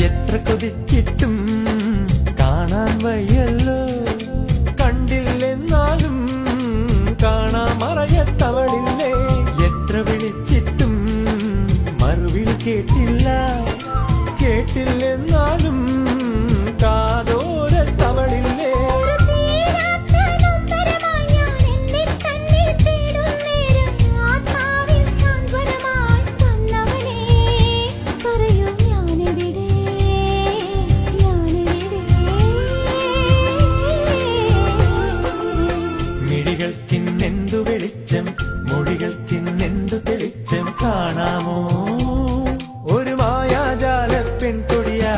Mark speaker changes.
Speaker 1: എത്ര കൊതിച്ചിട്ടും കാണാൻ വയ്യല്ലോ, കണ്ടില്ലെന്നാലും കാണാൻ മറയത്തവളില്ലേ. എത്ര വിളിച്ചിട്ടും മറുവിളി കേട്ടില്ല, കേട്ടില്ലെന്നാലും കാതോരത്തവളില്ലേ. മിഴികൾക്കിന്നെന്തു വെളിച്ചം, മൊഴികൾക്കിന്നെന്തു തെളിച്ചം കാണാമോ. ഒരു മായാജാല പെൺകൊടിയാ